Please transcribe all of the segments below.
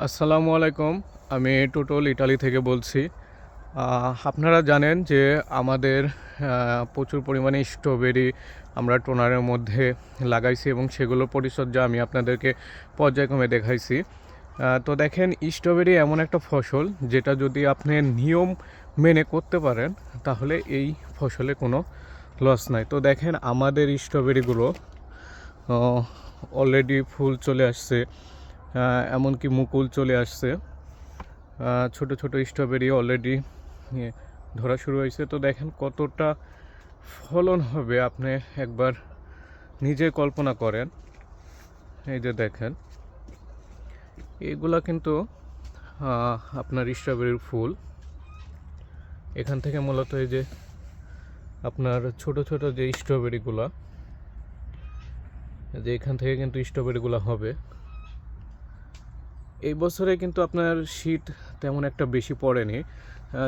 আসসালামু আলাইকুম। আমি টোটল ইটালি থেকে বলছি। আপনারা জানেন যে আমাদের প্রচুর পরিমাণে স্ট্রবেরি আমরা টোনারের মধ্যে লাগাইছি এবং সেগুলোর পরিচর্যা আমি আপনাদেরকে পর্যায়ক্রমে দেখাইছি। তো দেখেন, স্ট্রবেরি এমন একটা ফসল যেটা যদি আপনি নিয়ম মেনে করতে পারেন তাহলে এই ফসলে কোনো লস নাই। তো দেখেন, আমাদের স্ট্রবেরিগুলো অলরেডি ফুল চলে আসছে, এমনকি মুকুল চলে আসছে। ছোট ছোট স্ট্রবেরি অলরেডি ধরা শুরু হয়েছে। তো দেখেন কতটা ফলন হবে, আপনি একবার নিজে কল্পনা করেন। এই যে দেখেন, এগুলা কিন্তু আপনার স্ট্রবেরির ফুল। এখান থেকে মূলত এই যে আপনার ছোট ছোট যে স্ট্রবেরিগুলা, যে এখান থেকে কিন্তু স্ট্রবেরিগুলো হবে। এই বছরে কিন্তু আপনার শীত তেমন একটা বেশি পড়েনি,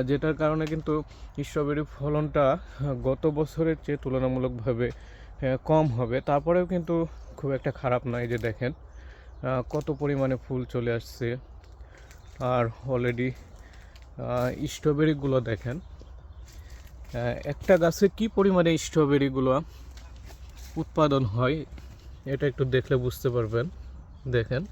যেটার কারণে কিন্তু স্ট্রবেরির ফলনটা গত বছরের চেয়ে তুলনামূলকভাবে কম হবে। তারপরেও কিন্তু খুব একটা খারাপ নয়। যে দেখেন কত পরিমাণে ফুল চলে আসছে। আর অলরেডি স্ট্রবেরিগুলো দেখেন, একটা গাছে কি পরিমাণে স্ট্রবেরিগুলো উৎপাদন হয় এটা একটু দেখলে বুঝতে পারবেন। দেখেন,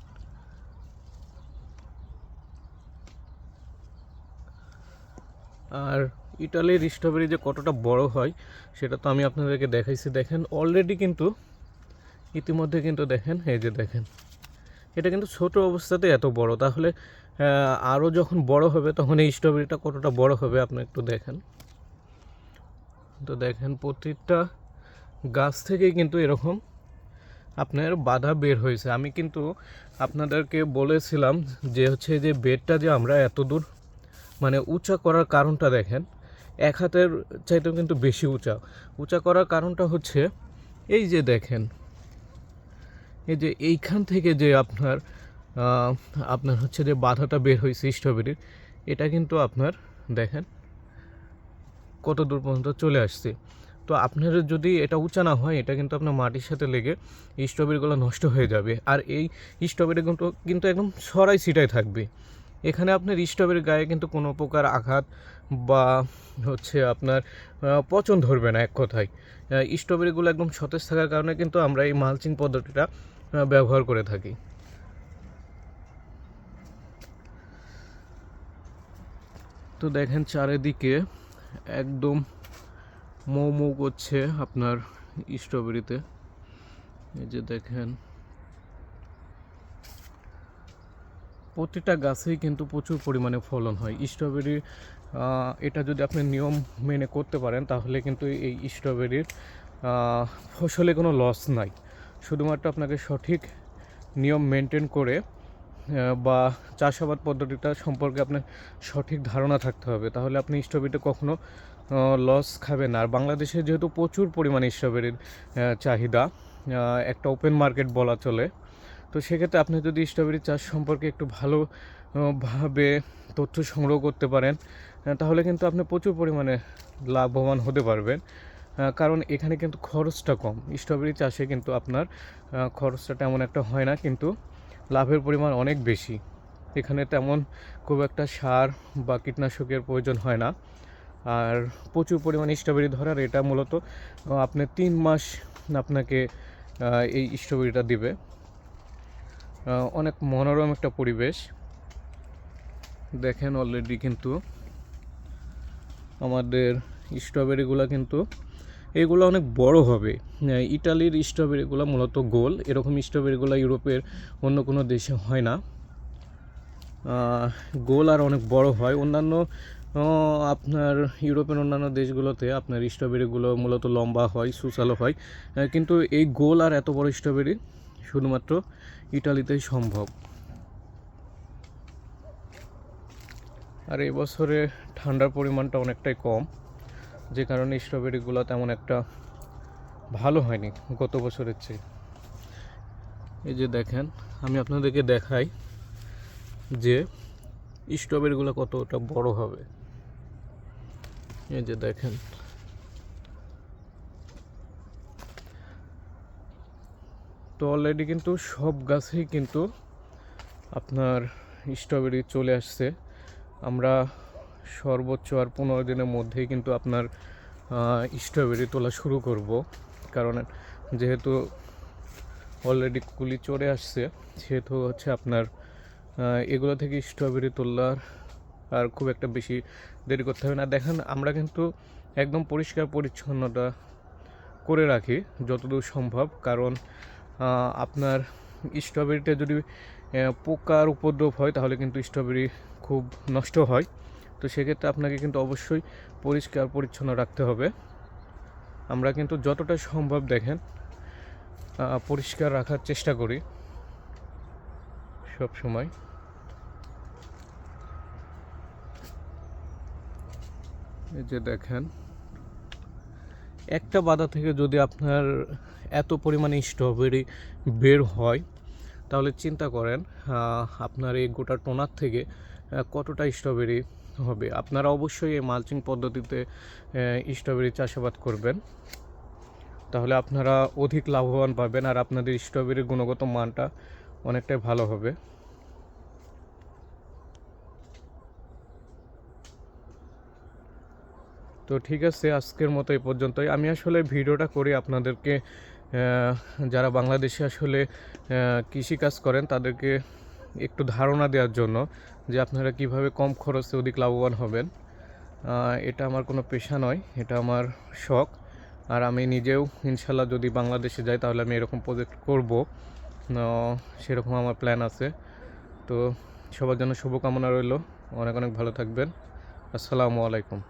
আর ইটালির স্ট্রবেরি যে কতটা বড় হয় সেটা তো আমি আপনাদেরকে দেখাইছি। দেখেন অলরেডি কিন্তু ইতিমধ্যে কিন্তু দেখেন, এই যে দেখেন, এটা কিন্তু ছোট অবস্থাতে এত বড়, তাহলে আরও যখন বড় হবে তখন এই স্ট্রবেরিটা কতটা বড় হবে আপনি একটু দেখেন। তো দেখেন প্রতিটা গাছ থেকেই কিন্তু এরকম আপনার বাধা বের হয়েছে। আমি কিন্তু আপনাদেরকে বলেছিলাম যে হচ্ছে যে বেডটা যে আমরা এত দূর মানে উঁচা করার কারণটা দেখেন, এক হাতের চাইতেও কিন্তু বেশি উঁচা করার কারণটা হচ্ছে এই যে দেখেন, এই যে এইখান থেকে যে আপনার হচ্ছে যে বাধাটা বের হয়েছে স্ট্রবেরির, এটা কিন্তু আপনার দেখেন কত দূর পর্যন্ত চলে আসছে। তো আপনার যদি এটা উঁচা না হয়, এটা কিন্তু আপনার মাটির সাথে লেগে এই স্ট্রবেরিগুলো নষ্ট হয়ে যাবে। আর এই স্ট্রবেরি কিন্তু একদম ছড়াই ছিটাই থাকবে। এখানে আপনার স্ট্রবেরির গায়ে কিন্তু কোনো প্রকার আঘাত বা হচ্ছে আপনার পচন ধরবে না। এক কথায় স্ট্রবেরিগুলো একদম সতেজ থাকার কারণে কিন্তু আমরা এই মালচিং পদ্ধতিটা ব্যবহার করে থাকি। তো দেখেন চারিদিকে একদম মৌ মৌ করছে আপনার স্ট্রবেরিতে। এই যে দেখেন প্রতিটা গাছেই কিন্তু প্রচুর পরিমাণে ফলন হয় স্ট্রবেরি। এটা যদি আপনি নিয়ম মেনে করতে পারেন তাহলে কিন্তু এই স্ট্রবেরির ফসলে কোনো লস নাই। শুধুমাত্র আপনাকে সঠিক নিয়ম মেনটেন করে বা চাষাবাদ পদ্ধতিটা সম্পর্কে আপনার সঠিক ধারণা থাকতে হবে, তাহলে আপনি স্ট্রবেরিতে কখনো লস খাবেন না। আর বাংলাদেশে যেহেতু প্রচুর পরিমাণে স্ট্রবেরির চাহিদা, একটা ওপেন মার্কেট বলা চলে, তো সেক্ষেত্রে আপনি যদি স্ট্রবেরি চাষ সম্পর্কে একটু ভালোভাবে তথ্য সংগ্রহ করতে পারেন তাহলে কিন্তু আপনি প্রচুর পরিমাণে লাভবান হতে পারবেন। কারণ এখানে কিন্তু খরচটা কম। স্ট্রবেরি চাষে কিন্তু আপনার খরচটা তেমন একটা হয় না, কিন্তু লাভের পরিমাণ অনেক বেশি। এখানে তেমন খুব একটা সার বা কীটনাশকের প্রয়োজন হয় না। আর প্রচুর পরিমাণে স্ট্রবেরি ধরার এটা মূলত আপনি 3 মাস আপনাকে এই স্ট্রবেরিটা দিবে। অনেক মনোরম একটা পরিবেশ। দেখেন অলরেডি কিন্তু আমাদের স্ট্রবেরিগুলো কিন্তু এগুলো অনেক বড় হবে। ইটালির স্ট্রবেরিগুলো মূলত গোল, এরকম স্ট্রবেরিগুলো ইউরোপের অন্য কোনো দেশে হয় না। গোল আর অনেক বড় হয়। অন্যান্য আপনার ইউরোপের অন্যান্য দেশগুলোতে আপনার স্ট্রবেরিগুলো মূলত লম্বা হয়, সুচালো হয়, কিন্তু এই গোল আর এত বড় স্ট্রবেরি শুধুমাত্র ইটালিতেই সম্ভব। আর এবছরে ঠান্ডার পরিমাণটা অনেকটাই কম, যে কারণে স্ট্রবেরিগুলো তেমন একটা ভালো হয়নি গত বছরের চেয়ে। এই যে দেখেন, আমি আপনাদেরকে দেখাই যে স্ট্রবেরিগুলো কতটা বড় হবে। এই যে দেখেন, তো অলরেডি কিন্তু সব গাছেই কিন্তু আপনার স্ট্রবেরি চলে আসছে। আমরা সর্বোচ্চ আর 15 দিনের মধ্যেই কিন্তু আপনার স্ট্রবেরি তোলা শুরু করব, কারণ যেহেতু অলরেডি কুলি চলে আসছে, সেহেতু হচ্ছে আপনার এগুলো থেকে স্ট্রবেরি তোলার আর খুব একটা বেশি দেরি করতে হবে না। দেখেন আমরা কিন্তু একদম পরিষ্কার পরিচ্ছন্নতা করে রাখি যতদূর সম্ভব, কারণ আপনার স্ট্রবেরিতে যদি পোকার উপদ্রব হয় তাহলে কিন্তু স্ট্রবেরি খুব নষ্ট হয়। তো সেক্ষেত্রে আপনাকে কিন্তু অবশ্যই পরিষ্কার পরিচ্ছন্ন রাখতে হবে। আমরা কিন্তু যতটা সম্ভব দেখেন পরিষ্কার রাখার চেষ্টা করি সব সময়। এই যে দেখেন, একটা বাদা থেকে যদি আপনার এত পরিমাণে স্ট্রবেরি বের হয় তাহলে চিন্তা করেন আপনার এই গোটা টোনার থেকে কতটা স্ট্রবেরি হবে। আপনারা অবশ্যই এই মালচিং পদ্ধতিতে স্ট্রবেরি চাষাবাদ করবেন, তাহলে আপনারা অধিক লাভবান পাবেন আর আপনাদের স্ট্রবেরির গুণগত মানটা অনেকটাই ভালো হবে। তো ঠিক আছে, আজকের মতো এই পর্যন্তই। আমি আসলে ভিডিওটা করি আপনাদেরকে যারা বাংলাদেশে আসলে কৃষিকাজ করেন তাদেরকে একটু ধারণা দেওয়ার জন্য যে আপনারা কিভাবে কম খরচে অধিক লাভবান হবেন। এটা আমার কোনো পেশা নয়, এটা আমার শখ। আর আমি নিজেও ইনশাল্লাহ যদি বাংলাদেশে যাই তাহলে আমি এরকম প্রজেক্ট করব, সেরকম আমার প্ল্যান আছে। তো সবার জন্য শুভকামনা রইল। অনেক অনেক ভালো থাকবেন। আসসালামু আলাইকুম।